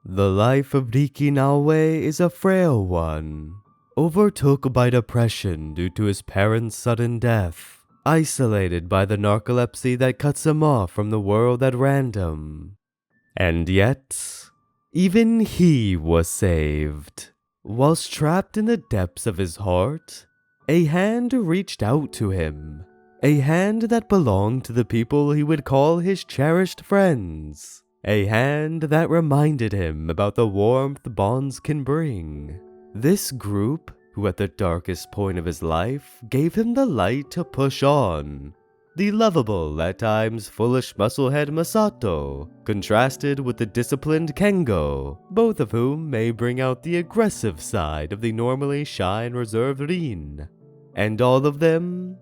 The life of Riki Naoe is a frail one, overtook by depression due to his parents' sudden death, isolated by the narcolepsy that cuts him off from the world at random. And yet, even he was saved. Whilst trapped in the depths of his heart, a hand reached out to him, a hand that belonged to the people he would call his cherished friends. A hand that reminded him about the warmth bonds can bring. This group, who at the darkest point of his life gave him the light to push on. The lovable, at times foolish musclehead Masato, contrasted with the disciplined Kengo, both of whom may bring out the aggressive side of the normally shy and reserved Rin. And all of them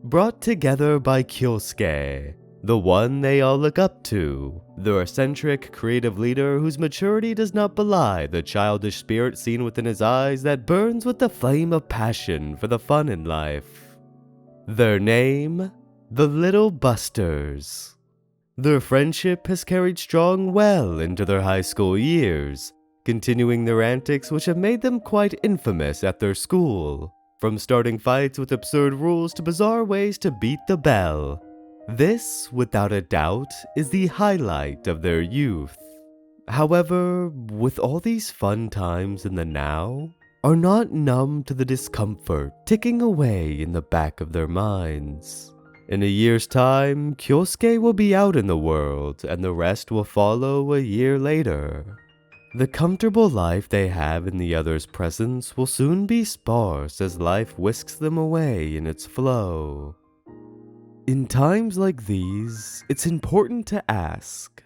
brought together by Kyosuke, the one they all look up to, the eccentric creative leader whose maturity does not belie the childish spirit seen within his eyes that burns with the flame of passion for the fun in life. Their name, the Little Busters. Their friendship has carried strong well into their high school years, continuing their antics which have made them quite infamous at their school, from starting fights with absurd rules to bizarre ways to beat the bell. This, without a doubt, is the highlight of their youth. However, with all these fun times in the now, are not numb to the discomfort ticking away in the back of their minds. In a year's time, Kyosuke will be out in the world, and the rest will follow a year later. The comfortable life they have in the other's presence will soon be sparse as life whisks them away in its flow. In times like these, it's important to ask,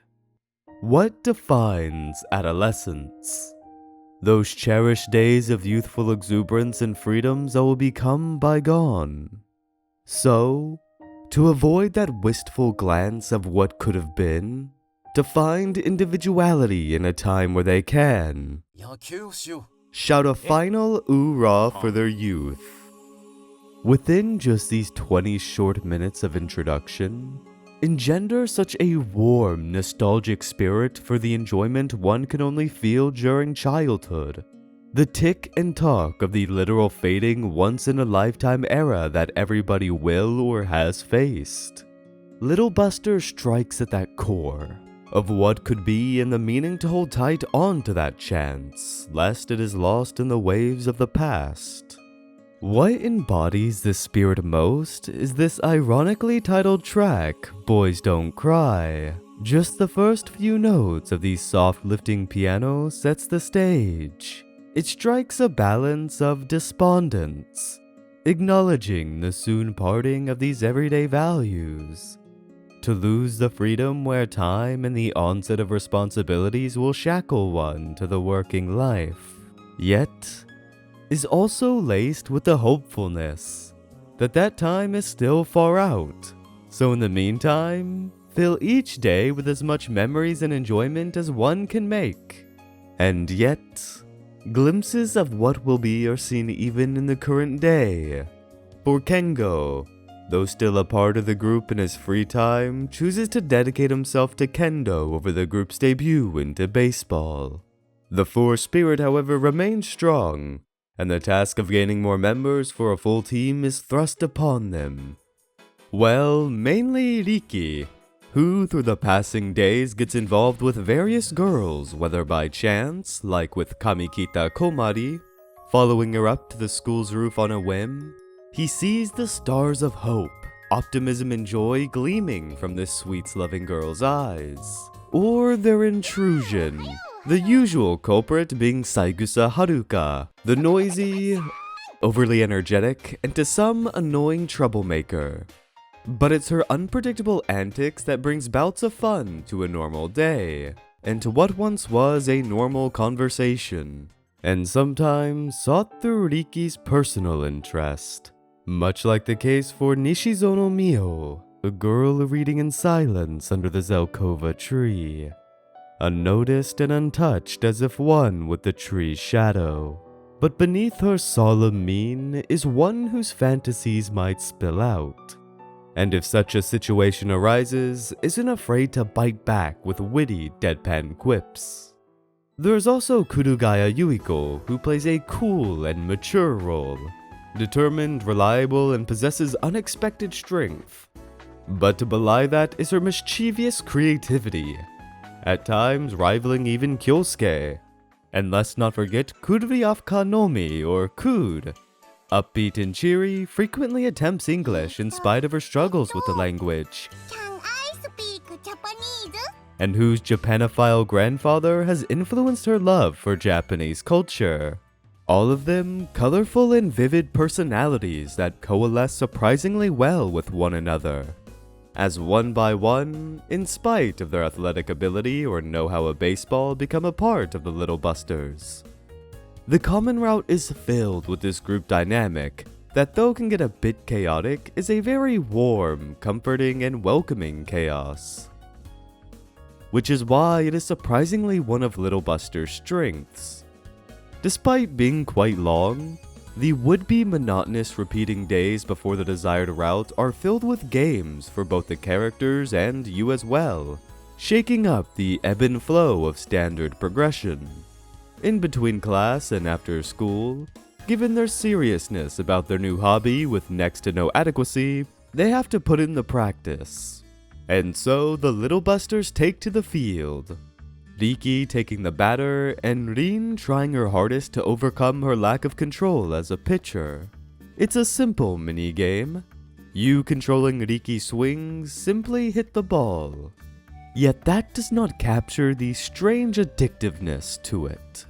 what defines adolescence? Those cherished days of youthful exuberance and freedoms that will become bygone. So, to avoid that wistful glance of what could have been, to find individuality in a time where they can, shout a final oorah for their youth. Within just these 20 short minutes of introduction, engender such a warm, nostalgic spirit for the enjoyment one can only feel during childhood. The tick and talk of the literal fading once-in-a-lifetime era that everybody will or has faced. Little Buster strikes at that core of what could be and the meaning to hold tight on to that chance, lest it is lost in the waves of the past. What embodies this spirit most is this ironically titled track, Boys Don't Cry. Just the first few notes of the soft lifting piano sets the stage. It strikes a balance of despondence, acknowledging the soon parting of these everyday values. To lose the freedom where time and the onset of responsibilities will shackle one to the working life. Yet, is also laced with the hopefulness that that time is still far out. So in the meantime, fill each day with as much memories and enjoyment as one can make. And yet, glimpses of what will be are seen even in the current day. For Kengo, though still a part of the group in his free time, chooses to dedicate himself to kendo over the group's debut into baseball. The force spirit, however, remains strong, and the task of gaining more members for a full team is thrust upon them. Well, mainly Riki, who through the passing days gets involved with various girls, whether by chance, like with Kamikita Komari, following her up to the school's roof on a whim. He sees the stars of hope, optimism and joy gleaming from this sweets-loving girl's eyes. Or their intrusion. The usual culprit being Saigusa Haruka, the noisy, overly energetic, and to some annoying troublemaker. But it's her unpredictable antics that brings bouts of fun to a normal day, and to what once was a normal conversation, and sometimes sought through Riki's personal interest. Much like the case for Nishizono Mio, a girl reading in silence under the Zelkova tree. Unnoticed and untouched as if one with the tree's shadow. But beneath her solemn mien is one whose fantasies might spill out. And if such a situation arises, isn't afraid to bite back with witty, deadpan quips. There's also Kurugaya Yuiko, who plays a cool and mature role, determined, reliable, and possesses unexpected strength. But to belie that is her mischievous creativity, at times rivaling even Kyosuke. And let's not forget Kuriafka Nomi, or Kud. Upbeat and cheery, frequently attempts English in spite of her struggles with the language, Can I speak Japanese? and whose Japanophile grandfather has influenced her love for Japanese culture. All of them colorful and vivid personalities that coalesce surprisingly well with one another, as one by one, in spite of their athletic ability or know-how of baseball, become a part of the Little Busters. The common route is filled with this group dynamic that, though can get a bit chaotic, is a very warm, comforting, and welcoming chaos. Which is why it is surprisingly one of Little Buster's strengths. Despite being quite long, the would-be monotonous repeating days before the desired route are filled with games for both the characters and you as well, shaking up the ebb and flow of standard progression. In between class and after school, given their seriousness about their new hobby with next to no adequacy, they have to put in the practice. And so the Little Busters take to the field, Riki taking the batter, and Rin trying her hardest to overcome her lack of control as a pitcher. It's a simple mini-game. You controlling Riki's swings, simply hit the ball. Yet that does not capture the strange addictiveness to it.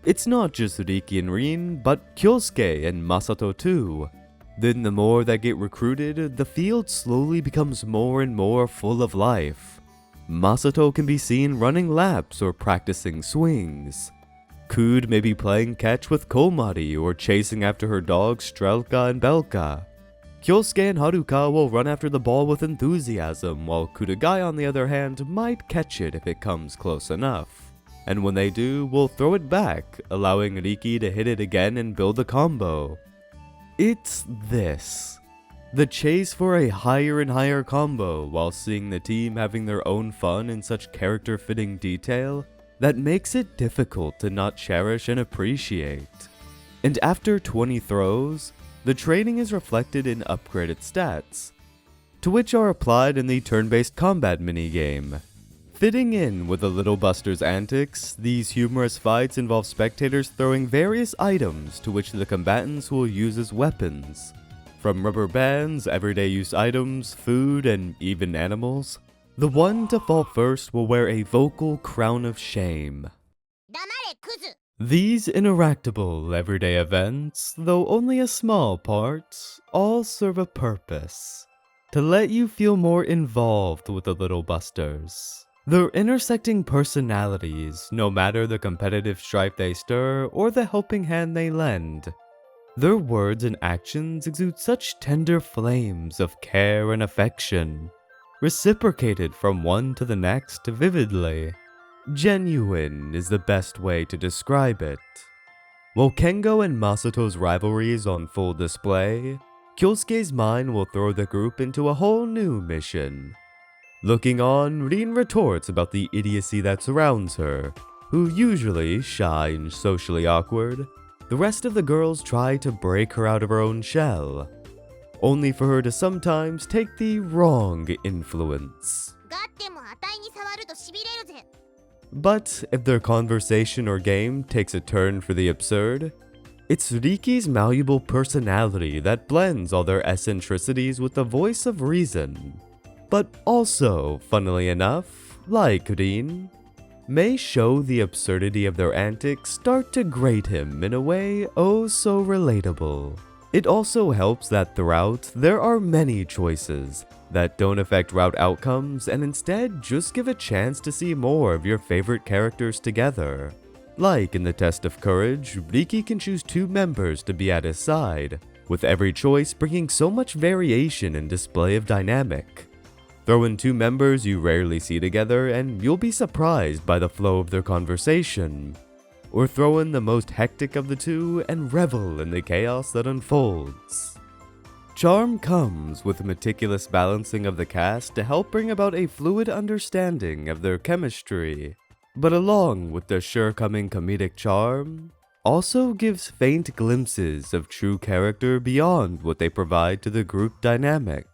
It's not just Riki and Rin, but Kyosuke and Masato too. Then the more that get recruited, the field slowly becomes more and more full of life. Masato can be seen running laps or practicing swings. Kud may be playing catch with Komari or chasing after her dogs Strelka and Belka. Kyosuke and Haruka will run after the ball with enthusiasm, while Kurugai on the other hand might catch it if it comes close enough. And when they do, will throw it back, allowing Riki to hit it again and build a combo. It's this. The chase for a higher and higher combo while seeing the team having their own fun in such character-fitting detail that makes it difficult to not cherish and appreciate. And after 20 throws, the training is reflected in upgraded stats, to which are applied in the turn-based combat minigame. Fitting in with the Little Busters' antics, these humorous fights involve spectators throwing various items to which the combatants will use as weapons. From rubber bands, everyday use items, food, and even animals. The one to fall first will wear a vocal crown of shame. 黙れクズ These interactable everyday events, though only a small part, all serve a purpose. To let you feel more involved with the Little Busters. Their intersecting personalities, no matter the competitive strife they stir or the helping hand they lend. Their words and actions exude such tender flames of care and affection, reciprocated from one to the next vividly. Genuine is the best way to describe it. While Kengo and Masato's rivalry is on full display, Kyosuke's mind will throw the group into a whole new mission. Looking on, Rin retorts about the idiocy that surrounds her, who usually shy and socially awkward. The rest of the girls try to break her out of her own shell, only for her to sometimes take the wrong influence. ガッテもあたいに触るとしびれるぜ But if their conversation or game takes a turn for the absurd, it's Riki's malleable personality that blends all their eccentricities with the voice of reason. But also, funnily enough, like Rin, may show the absurdity of their antics start to grate him in a way oh so relatable. It also helps that throughout, there are many choices that don't affect route outcomes and instead just give a chance to see more of your favorite characters together. Like in the test of courage, Riki can choose 2 members to be at his side, with every choice bringing so much variation and display of dynamic. Throw in 2 members you rarely see together and you'll be surprised by the flow of their conversation. Or throw in the most hectic of the 2 and revel in the chaos that unfolds. Charm comes with meticulous balancing of the cast to help bring about a fluid understanding of their chemistry. but along with their sure-coming comedic charm, also gives faint glimpses of true character beyond what they provide to the group dynamic.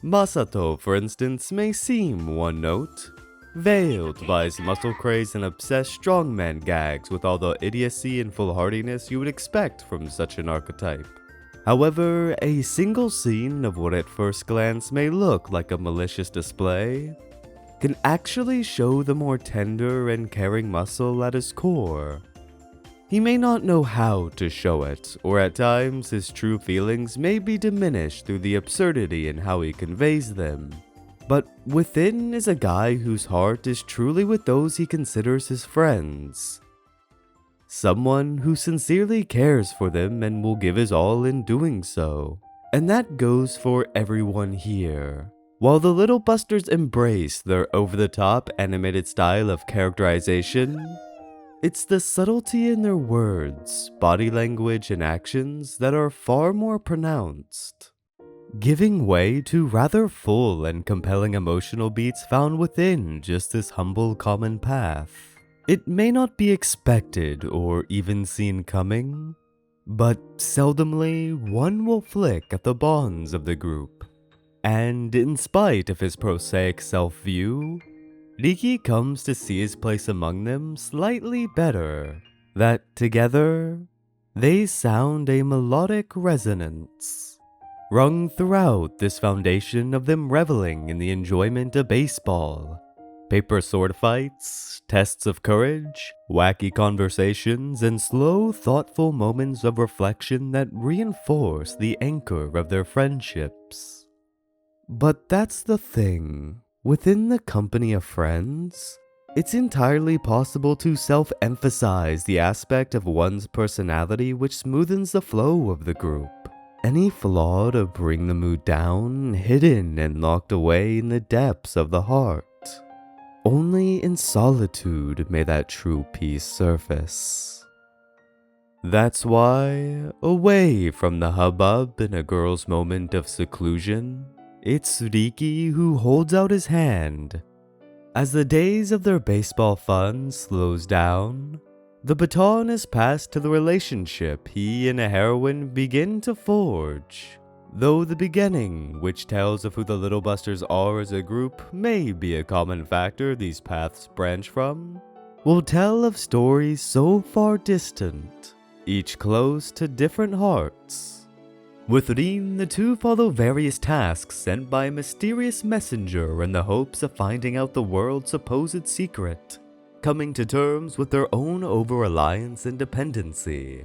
Masato, for instance, may seem one-note, veiled by his muscle craze and obsessed strongman gags with all the idiocy and foolhardiness you would expect from such an archetype. However, a single scene of what at first glance may look like a malicious display can actually show the more tender and caring muscle at his core. He may not know how to show it, or at times his true feelings may be diminished through the absurdity in how he conveys them. But within is a guy whose heart is truly with those he considers his friends. Someone who sincerely cares for them and will give his all in doing so. And that goes for everyone here. While the Little Busters embrace their over-the-top animated style of characterization, it's the subtlety in their words, body language, and actions that are far more pronounced, giving way to rather full and compelling emotional beats found within just this humble common path. It may not be expected or even seen coming, but seldomly one will flick at the bonds of the group. And in spite of his prosaic self-view, Riki comes to see his place among them slightly better, that together, they sound a melodic resonance, rung throughout this foundation of them reveling in the enjoyment of baseball, paper sword fights, tests of courage, wacky conversations, and slow, thoughtful moments of reflection that reinforce the anchor of their friendships. But that's the thing. Within the company of friends, it's entirely possible to self-emphasize the aspect of one's personality which smoothens the flow of the group. Any flaw to bring the mood down, hidden and locked away in the depths of the heart. Only in solitude may that true peace surface. That's why, away from the hubbub in a girl's moment of seclusion, it's Riki who holds out his hand. As the days of their baseball fun slows down, the baton is passed to the relationship he and a heroine begin to forge. Though the beginning, which tells of who the Little Busters are as a group, may be a common factor these paths branch from, will tell of stories so far distant, each close to different hearts. With Rin, the two follow various tasks sent by a mysterious messenger in the hopes of finding out the world's supposed secret, coming to terms with their own over-reliance and dependency.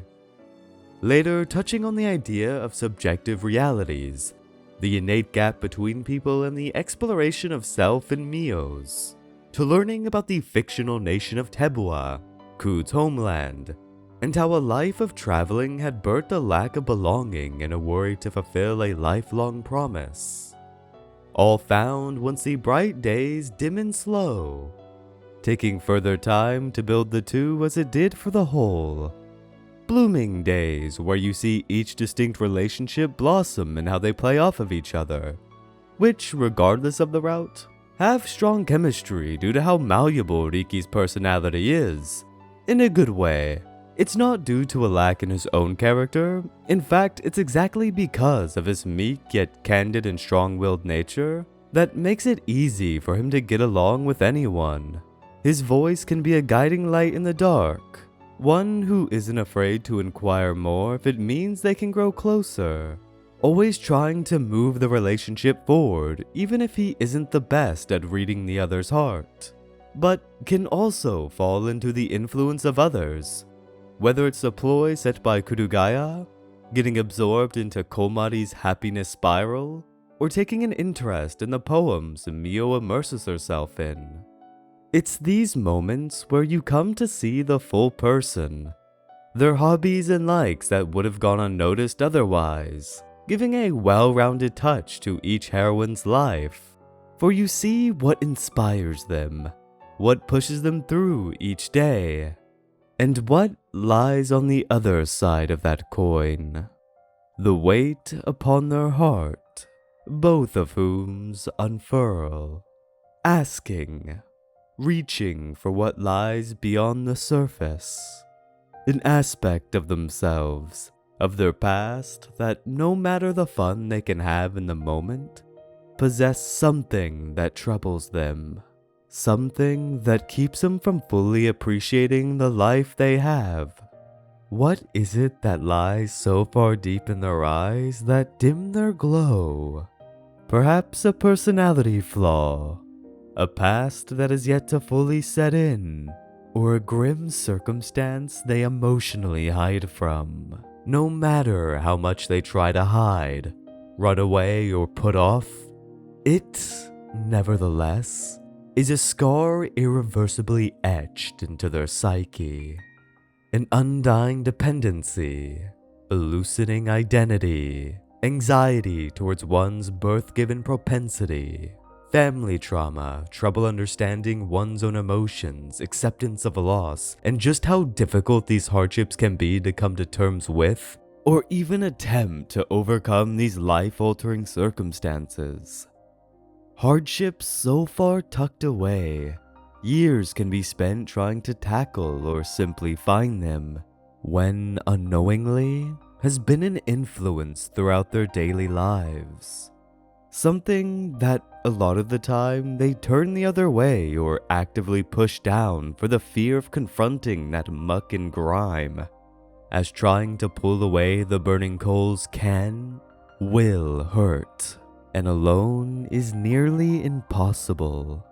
Later, touching on the idea of subjective realities, the innate gap between people and the exploration of self and Mio's, to learning about the fictional nation of Tebua, Ku's homeland, and how a life of traveling had birthed a lack of belonging and a worry to fulfill a lifelong promise. All found once the bright days dim and slow, taking further time to build the two as it did for the whole. Blooming days where you see each distinct relationship blossom and how they play off of each other, which, regardless of the route, have strong chemistry due to how malleable Riki's personality is, in a good way. It's not due to a lack in his own character. In fact, it's exactly because of his meek yet candid and strong-willed nature that makes it easy for him to get along with anyone. His voice can be a guiding light in the dark, one who isn't afraid to inquire more if it means they can grow closer, always trying to move the relationship forward even if he isn't the best at reading the other's heart, but can also fall into the influence of others. Whether it's a ploy set by Kurugaya, getting absorbed into Komari's happiness spiral, or taking an interest in the poems Mio immerses herself in. It's these moments where you come to see the full person, their hobbies and likes that would have gone unnoticed otherwise, giving a well-rounded touch to each heroine's life. For you see what inspires them, what pushes them through each day, and what lies on the other side of that coin, the weight upon their heart, both of whom's unfurl, asking, reaching for what lies beyond the surface. An aspect of themselves, of their past, that no matter the fun they can have in the moment, possess something that troubles them. Something that keeps them from fully appreciating the life they have. What is it that lies so far deep in their eyes that dim their glow? Perhaps a personality flaw, a past that is yet to fully set in, or a grim circumstance they emotionally hide from. No matter how much they try to hide, run away, or put off, it, nevertheless, is a scar irreversibly etched into their psyche. An undying dependency, a loosening identity, anxiety towards one's birth-given propensity, family trauma, trouble understanding one's own emotions, acceptance of loss, and just how difficult these hardships can be to come to terms with, or even attempt to overcome these life-altering circumstances. Hardships so far tucked away, years can be spent trying to tackle or simply find them, when unknowingly has been an influence throughout their daily lives. Something that a lot of the time they turn the other way or actively push down for the fear of confronting that muck and grime, as trying to pull away the burning coals will hurt, and alone is nearly impossible.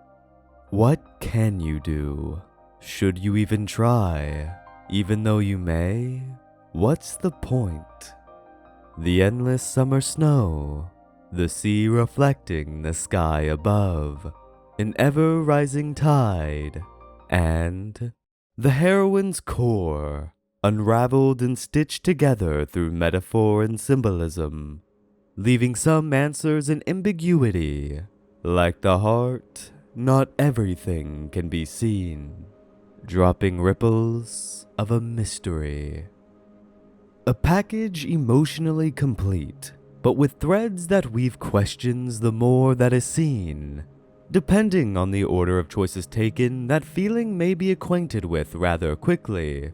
What can you do? Should you even try? Even though you may? What's the point? The endless summer snow, the sea reflecting the sky above, an ever-rising tide, and the heroine's core, unraveled and stitched together through metaphor and symbolism, leaving some answers in ambiguity. Like the heart, not everything can be seen, dropping ripples of a mystery. A package emotionally complete, but with threads that weave questions the more that is seen. Depending on the order of choices taken, that feeling may be acquainted with rather quickly.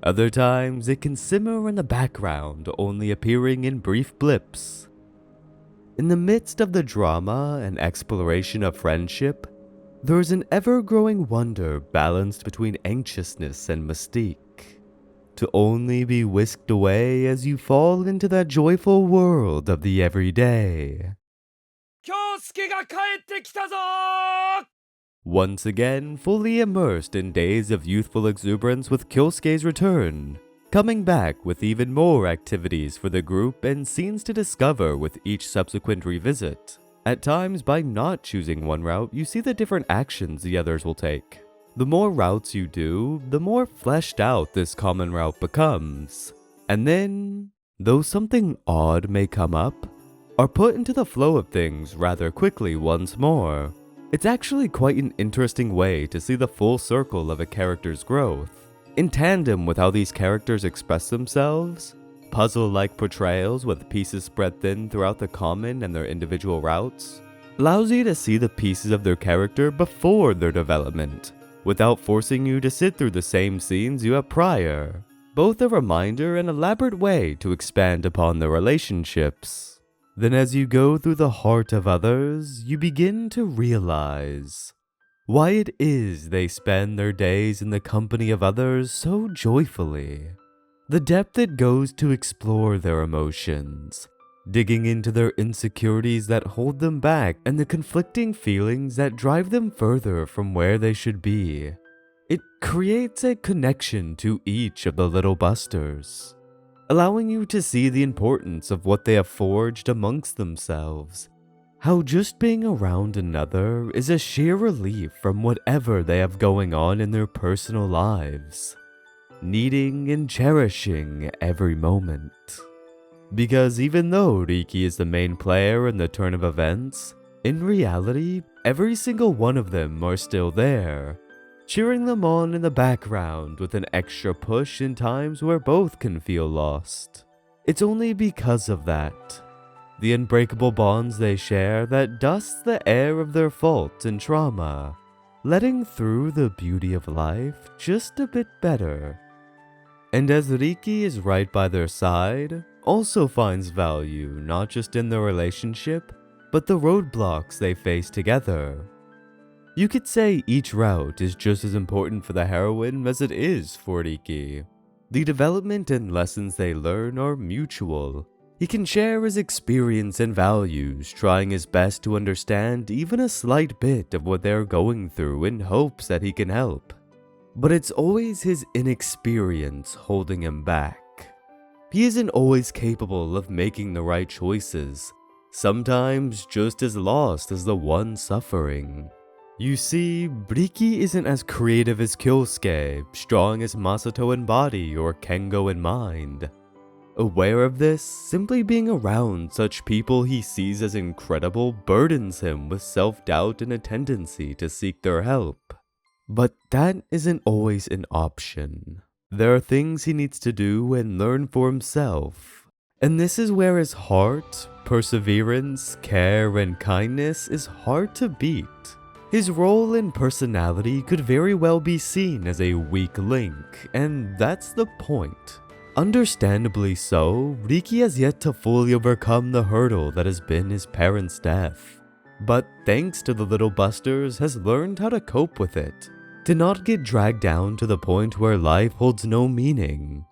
Other times, it can simmer in the background, only appearing in brief blips. In the midst of the drama and exploration of friendship, there is an ever-growing wonder balanced between anxiousness and mystique, to only be whisked away as you fall into that joyful world of the everyday. Once again, fully immersed in days of youthful exuberance with Kyosuke's return, coming back with even more activities for the group and scenes to discover with each subsequent revisit. At times, by not choosing one route, you see the different actions the others will take. The more routes you do, the more fleshed out this common route becomes. And then, though something odd may come up, are put into the flow of things rather quickly once more. It's actually quite an interesting way to see the full circle of a character's growth. In tandem with how these characters express themselves, puzzle-like portrayals with pieces spread thin throughout the common and their individual routes, allows you to see the pieces of their character before their development, without forcing you to sit through the same scenes you have prior. Both a reminder and elaborate way to expand upon their relationships. Then as you go through the heart of others, you begin to realize why it is they spend their days in the company of others so joyfully. The depth it goes to explore their emotions, digging into their insecurities that hold them back and the conflicting feelings that drive them further from where they should be. It creates a connection to each of the little busters, allowing you to see the importance of what they have forged amongst themselves. How just being around another is a sheer relief from whatever they have going on in their personal lives, needing and cherishing every moment. Because even though Riki is the main player in the turn of events, in reality, every single one of them are still there, cheering them on in the background with an extra push in times where both can feel lost. It's only because of that, the unbreakable bonds they share, that dusts the air of their fault and trauma, letting through the beauty of life just a bit better. And as Riki is right by their side, also finds value not just in the relationship, but the roadblocks they face together. You could say each route is just as important for the heroine as it is for Riki. The development and lessons they learn are mutual. He can share his experience and values, trying his best to understand even a slight bit of what they're going through in hopes that he can help. But it's always his inexperience holding him back. He isn't always capable of making the right choices, sometimes just as lost as the one suffering. You see, Riki isn't as creative as Kyosuke, strong as Masato in body or Kengo in mind. Aware of this, simply being around such people he sees as incredible burdens him with self-doubt and a tendency to seek their help. But that isn't always an option. There are things he needs to do and learn for himself. And this is where his heart, perseverance, care, and kindness is hard to beat. His role and personality could very well be seen as a weak link, and that's the point. Understandably so, Riki has yet to fully overcome the hurdle that has been his parents' death. But thanks to the Little Busters, has learned how to cope with it, to not get dragged down to the point where life holds no meaning.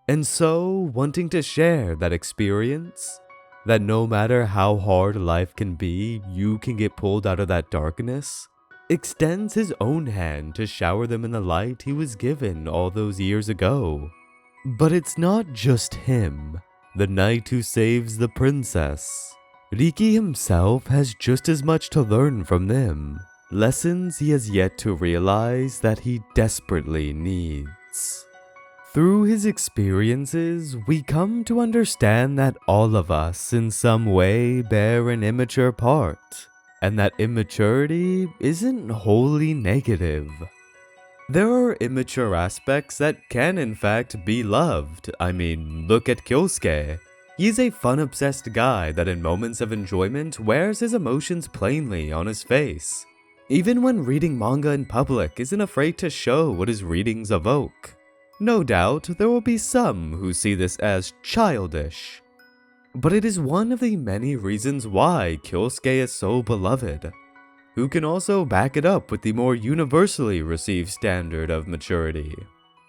And so, wanting to share that experience, that no matter how hard life can be, you can get pulled out of that darkness, extends his own hand to shower them in the light he was given all those years ago. But it's not just him, the knight who saves the princess. Riki himself has just as much to learn from them, lessons he has yet to realize that he desperately needs. Through his experiences, we come to understand that all of us in some way bear an immature part, and that immaturity isn't wholly negative. There are immature aspects that can in fact be loved. I mean, look at Kyosuke. He's a fun-obsessed guy that in moments of enjoyment wears his emotions plainly on his face. Even when reading manga in public, isn't afraid to show what his readings evoke. No doubt, there will be some who see this as childish. But it is one of the many reasons why Kyosuke is so beloved. Who can also back it up with the more universally received standard of maturity.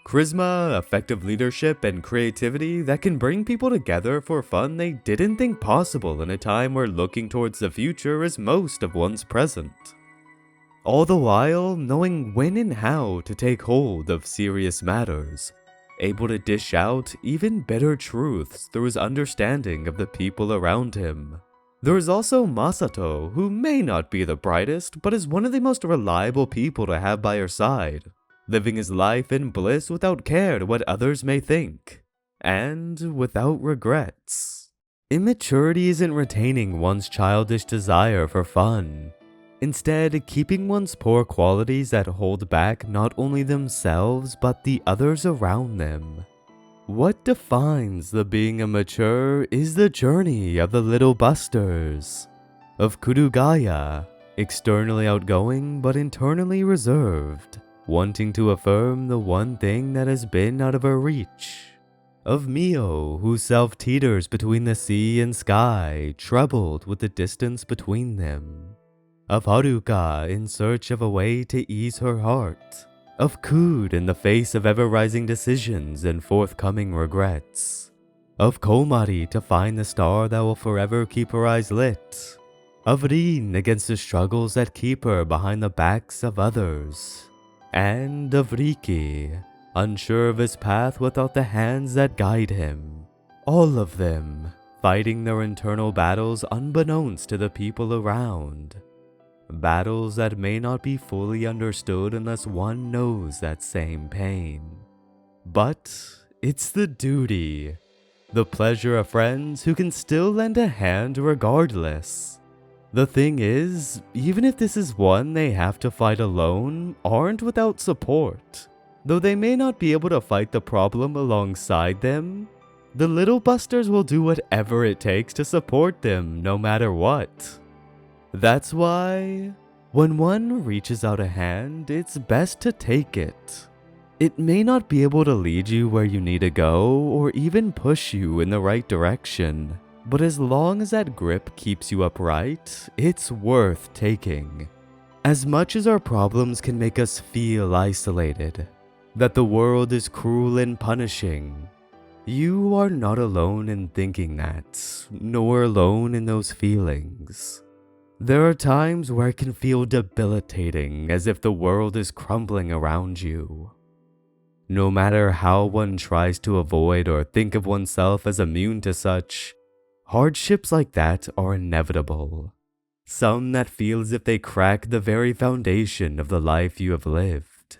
Charisma, effective leadership, and creativity that can bring people together for fun they didn't think possible in a time where looking towards the future is most of one's present. All the while knowing when and how to take hold of serious matters, able to dish out even bitter truths through his understanding of the people around him. There is also Masato, who may not be the brightest, but is one of the most reliable people to have by your side, living his life in bliss without care to what others may think, and without regrets. Immaturity isn't retaining one's childish desire for fun. Instead, keeping one's poor qualities that hold back not only themselves, but the others around them. What defines the being immature is the journey of the Little Busters, of Kurugaya, externally outgoing but internally reserved, wanting to affirm the one thing that has been out of her reach, of Mio, who self-teeters between the sea and sky, troubled with the distance between them, of Haruka in search of a way to ease her heart, of Kud in the face of ever-rising decisions and forthcoming regrets, of Komari to find the star that will forever keep her eyes lit, of Rin against the struggles that keep her behind the backs of others, and of Riki, unsure of his path without the hands that guide him. All of them fighting their internal battles unbeknownst to the people around. Battles that may not be fully understood unless one knows that same pain. But it's the duty, the pleasure of friends who can still lend a hand regardless. The thing is, even if this is one they have to fight alone, aren't without support. Though they may not be able to fight the problem alongside them, the Little Busters will do whatever it takes to support them no matter what. That's why When one reaches out a hand, it's best to take it. It may not be able to lead you where you need to go or even push you in the right direction, but as long as that grip keeps you upright, it's worth taking. As much as our problems can make us feel isolated, that the world is cruel and punishing, you are not alone in thinking that, nor alone in those feelings. There are times where it can feel debilitating, as if the world is crumbling around you. No matter how one tries to avoid or think of oneself as immune to such, hardships like that are inevitable. Some that feel as if they crack the very foundation of the life you have lived.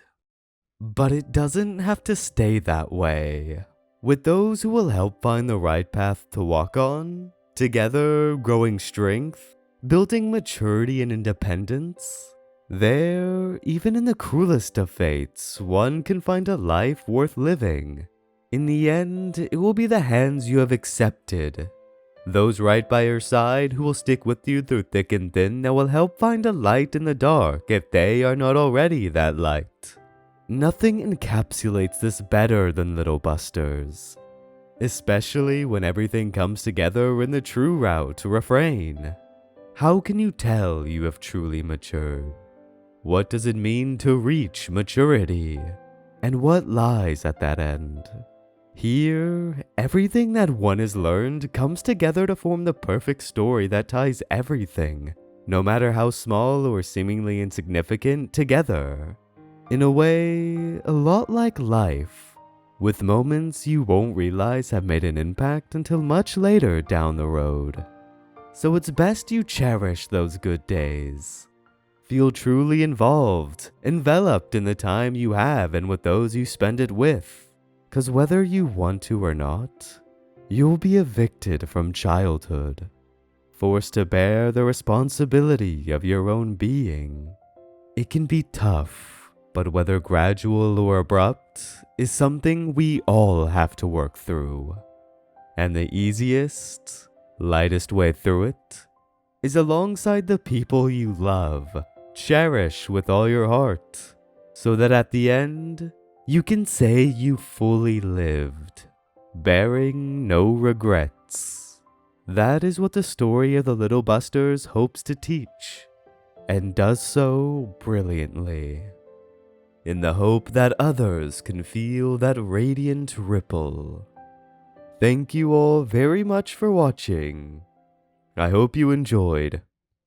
But it doesn't have to stay that way. With those who will help find the right path to walk on, together growing strength, building maturity and independence, there, even in the cruelest of fates, one can find a life worth living. In the end, it will be the hands you have accepted, those right by your side who will stick with you through thick and thin, that will help find a light in the dark if they are not already that light. Nothing encapsulates this better than Little Busters, especially when everything comes together in the true route refrain. How can you tell you have truly matured? What does it mean to reach maturity? And what lies at that end? Here, everything that one has learned comes together to form the perfect story that ties everything, no matter how small or seemingly insignificant, together. In a way, a lot like life, with moments you won't realize have made an impact until much later down the road. So it's best you cherish those good days. Feel truly involved, enveloped in the time you have and with those you spend it with. 'Cause whether you want to or not, you'll be evicted from childhood, forced to bear the responsibility of your own being. It can be tough, but whether gradual or abrupt is something we all have to work through. And the easiest, lightest way through it is alongside the people you love, cherish with all your heart, so that at the end, you can say you fully lived, bearing no regrets. That is what the story of the Little Busters hopes to teach, and does so brilliantly, in the hope that others can feel that radiant ripple. Thank you all very much for watching. I hope you enjoyed.